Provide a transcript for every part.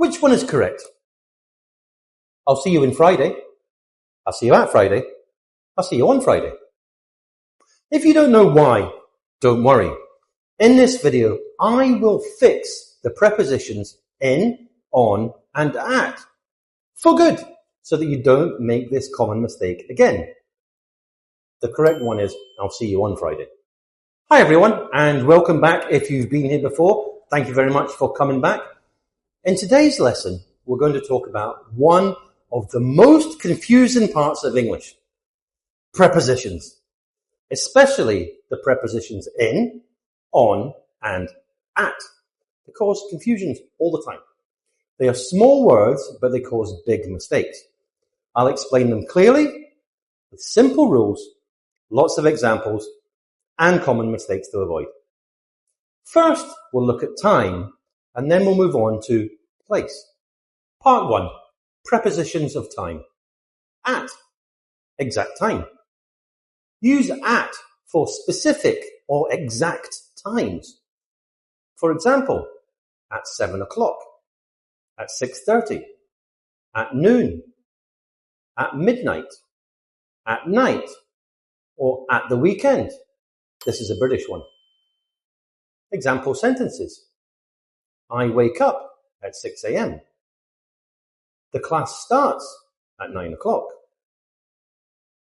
Which one is correct? I'll see you on Friday. I'll see you at Friday. I'll see you on Friday. If you don't know why, don't worry. In this video, I will fix the prepositions in, on, and at for good, so that you don't make this common mistake again. The correct one is, I'll see you on Friday. Hi everyone, and welcome back if you've been here before. Thank you very much for coming back. In today's lesson, we're going to talk about one of the most confusing parts of English. Prepositions. Especially the prepositions in, on, and at. They cause confusions all the time. They are small words, but they cause big mistakes. I'll explain them clearly, with simple rules, lots of examples, and common mistakes to avoid. First, we'll look at time, and then we'll move on to place. Part 1. Prepositions of time. At. Exact time. Use at for specific or exact times. For example, at 7 o'clock, at 6:30, at noon, at midnight, at night, or at the weekend. This is a British one. Example sentences. I wake up at 6 a.m. The class starts at 9 o'clock.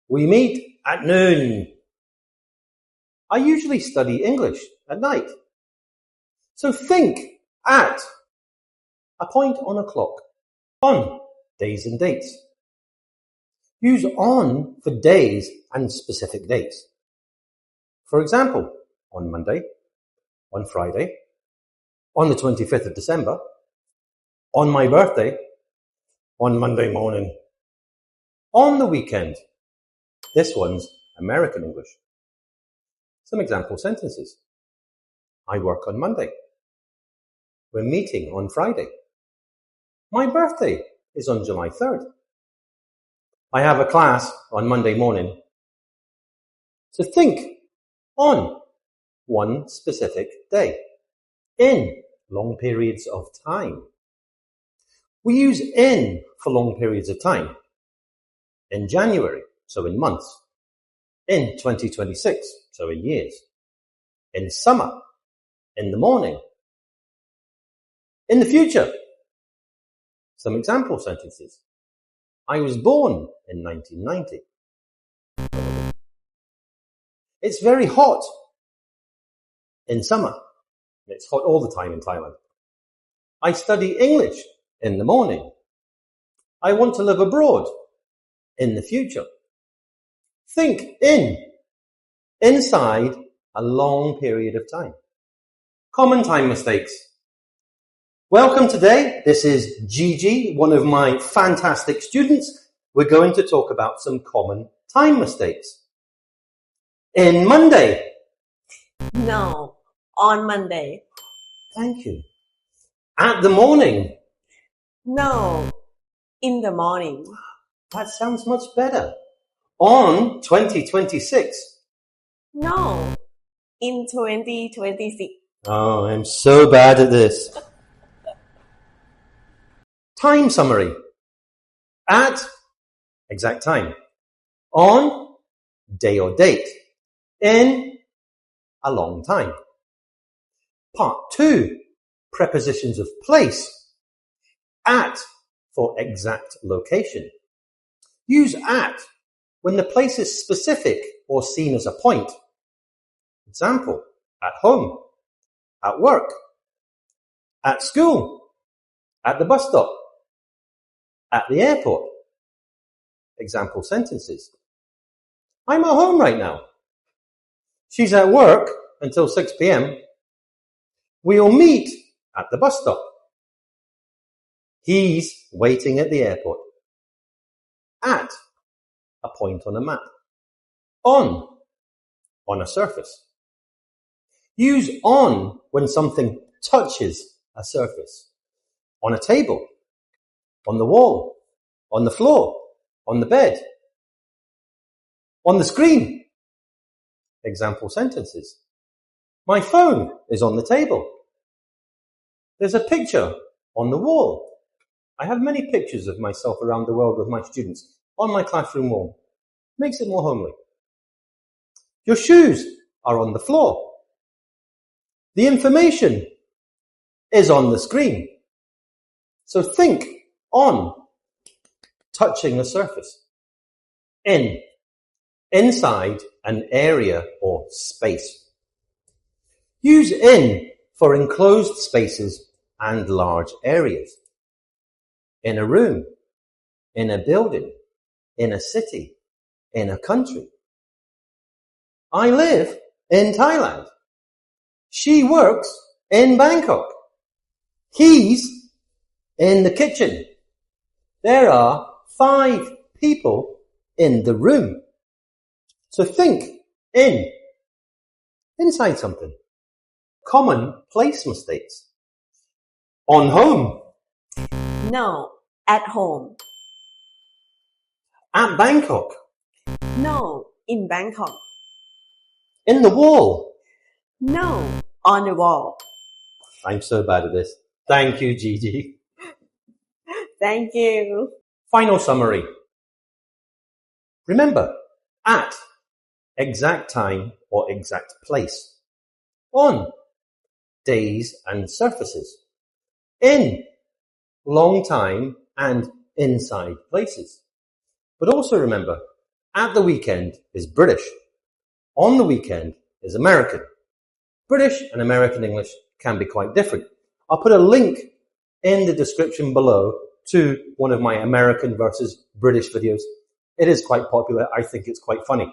We meet at noon. I usually study English at night. So think at a point on a clock. On, days and dates. Use on for days and specific dates. For example, on Monday, on Friday, on the 25th of December, on my birthday, on Monday morning, on the weekend. This one's American English. Some example sentences. I work on Monday. We're meeting on Friday. My birthday is on July 3rd. I have a class on Monday morning. So think on one specific day. In long periods of time. We use in for long periods of time. In January, so in months. In 2026, so in years. In summer, in the morning. In the future. Some example sentences. I was born in 1990. It's very hot in summer. It's hot all the time in Thailand. I study English in the morning. I want to live abroad in the future. Think in, inside a long period of time. Common time mistakes. Welcome today. This is Gigi, one of my fantastic students. We're going to talk about some common time mistakes. In Monday. No, on Monday. Thank you. At the morning. No, in the morning. That sounds much better. On 2026. No, in 2026. Oh, I'm so bad at this. Time summary. At, exact time. On, day or date. In, a long time. Part 2. Prepositions of place. At for exact location. Use at when the place is specific or seen as a point. Example, at home, at work, at school, at the bus stop, at the airport. Example sentences. I'm at home right now. She's at work until 6 p.m. We'll meet at the bus stop. He's waiting at the airport. At, a point on a map. On a surface. Use on when something touches a surface. On a table, on the wall, on the floor, on the bed, on the screen. Example sentences. My phone is on the table. There's a picture on the wall. I have many pictures of myself around the world with my students on my classroom wall. Makes it more homely. Your shoes are on the floor. The information is on the screen. So think on, touching a surface. In, inside an area or space. Use in for enclosed spaces and large areas. In a room, in a building, in a city, in a country. I live in Thailand. She works in Bangkok. He's in the kitchen. There are 5 people in the room. So think in, inside something. Common place mistakes. On home. No, at home. At Bangkok. No, in Bangkok. In the wall. No, on the wall. I'm so bad at this. Thank you, Gigi. Thank you. Final summary. Remember, at, exact time or exact place. On, days and surfaces. In, long time and inside places. But also remember, at the weekend is British. On the weekend is American. British and American English can be quite different. I'll put a link in the description below to one of my American versus British videos. It is quite popular. I think it's quite funny.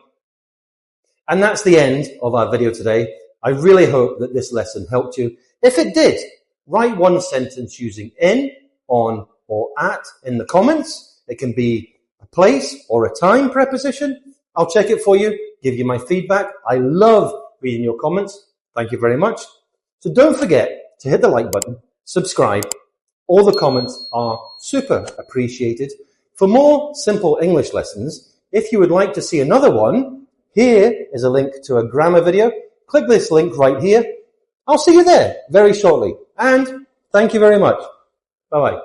And that's the end of our video today. I really hope that this lesson helped you. If it did, write one sentence using in, on, or at in the comments. It can be a place or a time preposition. I'll check it for you, give you my feedback. I love reading your comments. Thank you very much. So don't forget to hit the like button, subscribe. All the comments are super appreciated. For more simple English lessons, if you would like to see another one, here is a link to a grammar video. Click this link right here. I'll see you there very shortly. And thank you very much. Bye-bye.